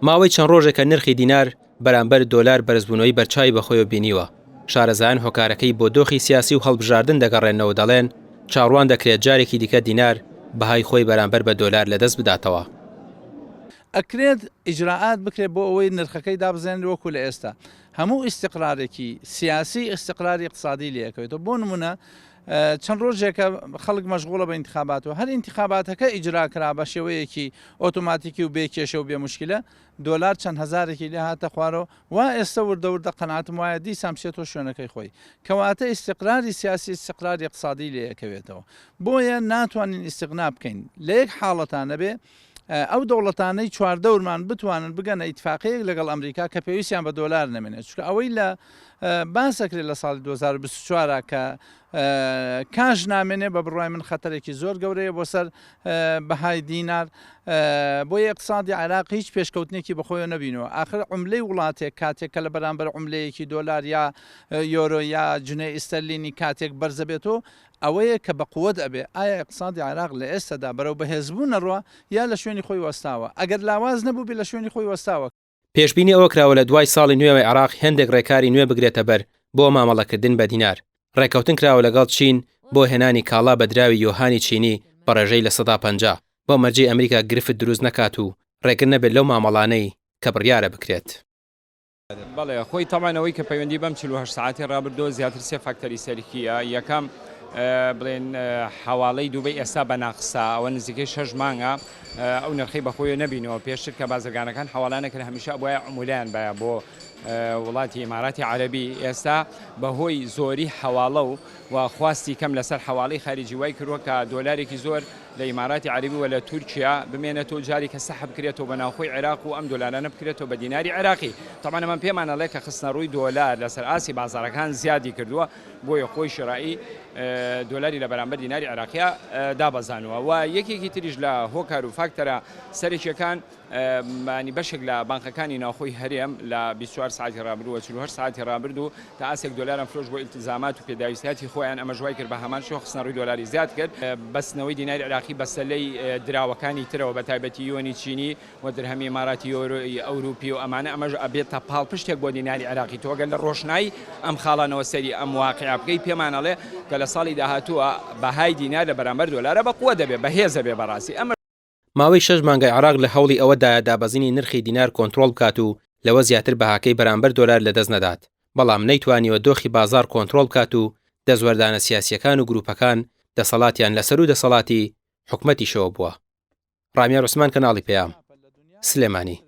ماوەی چەند ڕۆژێکە نرخی دینار بەرامبەر دۆلار بەرزبوونەوەی بەرچاوی بەخۆیەوە بینیوە. شارەزایان هۆکارەکەی بۆ دۆخی سیاسی و هەڵبژاردن دەگەڕێنەوە، دەڵێن چاڕوان دەکرێت جارێکی دیکە دینار بەهای خۆی بەرامبەر بە دۆلار لەدەست بداتەوە. ئەکرێت ئیجراعات بکرێت بۆ ئەوەی نرخەکەی دابزێن وەکو لە ئێستا هەموو ئیستقرارێکی سیاسی ئیستقراری اقتصادی لەکەوێتەوە. بۆ نمونە چەند ڕۆژێکە خەڵک مەشغوڵە بە انتخاباتەوە، هەر انتخاباتەکە ئیجراکرا بە شێوەیەکی ئۆتۆماتیکی و بێکێشە و بێ مشکلە، دۆلار چەند هەزارێکی لێ هاتە خوارەوە و ئێستا وردەوردە قەناتم وایە دیسان بچێتەوە شوێنەکەی خۆی، کەواتە ئیستقراری سیاسی ئیستقراری اقتصادی لەکەوێتەوە. بۆیە ناتوانین ئیستغنا بکەین لە یەک حاڵەتانە بێ ئەو دەوڵەتانەی چواردەورمان بتوانن بگەنە ئیتفاقەیەک لەگەڵ ئەمریکا کە پێویستیان بە دۆلار نەمێنێت، چونکە ئەوەی لە باسەکرێت لە ساڵی 2024 کە کاژ نامێنێ بە بڕای من خەتەرێکی زۆر گەورەیە بۆ سەر بەهای دینار. بۆیە اقتصادی عێراق هیچ پێشکەوتنێکی بەخۆیەوە نەبینەوە. آخر عملەی وڵاتێک کاتێک کە لە بەرامبەر عملەیەکی دۆلار یا یۆرۆ یا جنێ ئیستەرلینی کاتێک بەرزە بێتەوە، ئەوەیە کە بە قووەت ئەبێ ئایا اقتصادی عێراق لە ئێستادا بەرەو بەهێزبوو نەڕوە یا لە شوێنی خۆی وەستاوە. ئەگەر لاواز نەبوو بێ لە شوێنی خۆی وەستاوە. پێشبینی ئەوە کراوە لە دوای ساڵی نوێەوەی عێراق هێندێک ڕێکاری نوێ بگرێتە بەر بۆ مامەڵەکردن بە دینار. ڕێکەوتن کراوە لەگەڵ چین بۆ هێنانی کاڵا بە دراوی یۆهانی چینی بە ڕێژەی لە 150 بۆ مەرجەی ئەمریکا گرفت دروست نەکات و ڕێگر نەبێت لەو مامەڵانەی کە بڕیارە بکرێت. بەڵێ خۆی تەمانەوەی کە پەیوەندی بەم 48 ساعتی ڕابردۆ زیاتر سێ فاکتەری سەرکیە. یەکەم بڵێن حواڵەی دووبەی ئێستا بە ناقسا ئەوە نزیکەی 6 مانگە ئەو نرخی بەخۆیە نەبینەوە. پێشتر کە بازرگانەکان حواڵانەکە هەمیشە بۆیە عمولیان بە بۆ وڵاتی ئیماراتی عەرەبی، ئێستا بەهۆی زۆری حواڵە و خواستی کەم لەسەر حواڵەی خارجی وای کردووە کە دۆلارێکی زۆر لە ئیماراتی عەرەبی و لە تورکیا بمێنێتەوە جاری کە سەحب بکرێتەوە بە ناوخۆی عێراق و ئەم دۆلارانە بکرێتەوە بە دیناری عێراقی. تەمانە من پێمانەڵێ کە خستنە ڕووی دۆلار لەسەر ئاسی بازاڕەکان زیادی کردووە، بۆیە خۆی شڕایی دۆلاری لە بەرامبەر دیناری عێراقیە دابەزانوە. و یەکێکی تریش لە هۆکار و فاکتەرە سەرکیەکان مانی بەشێک لە بانکەکانی ناوخۆی هەرێم لە 24 ساعتی ڕابردوو و 48 ساعتی ڕابردوو تا ئاسێک دۆلارم فرۆش بۆ ئیلتزامات و پێداویستاتی خۆیان ئەمە ژوای کرد بە هەمان شێوە خستنە ڕووی دۆلاری زیاد کرد. بەستنەوەی دیناری عێراقی بەسەلەی دراوەکانی ترەوە بە تایبەتی یۆنی چینی و دەرهەمی ئیماراتی ئەوروپی و ئەمانە ئەمەش ئەبێتە پاڵپشتێک بۆ دیناری عێراقی. تۆگەل لە ڕۆشنایی ئەم خاڵانەوە سەری ئەم واقعە بکەی پێمانەڵێ کە لە ساڵی داهاتووە بەهای دینار لە بەرامبەر دۆلارە بەقووە دەبێت بەهێزە بێ بەڕاستی. ماوەی 6 مانگای عێراق لە هەوڵی ئەوەدایە دابەزینی نرخی دینار کۆنتڕۆڵ بکات و لەوە زیاتر بەهاکەی بەرامبەر دۆلار لەدەست نەدات، بەڵام نەیتوانیوە دۆخی بازار کۆنتڕۆڵ بکات و دەزوەردانە سیاسیەکان و گروپەکان دەسەڵاتیان لەسەر و دەسەڵاتی حکومەتیشەوە بووە. ڕامیا ڕوسمان، کەناڵی پەیام، سلێمانی.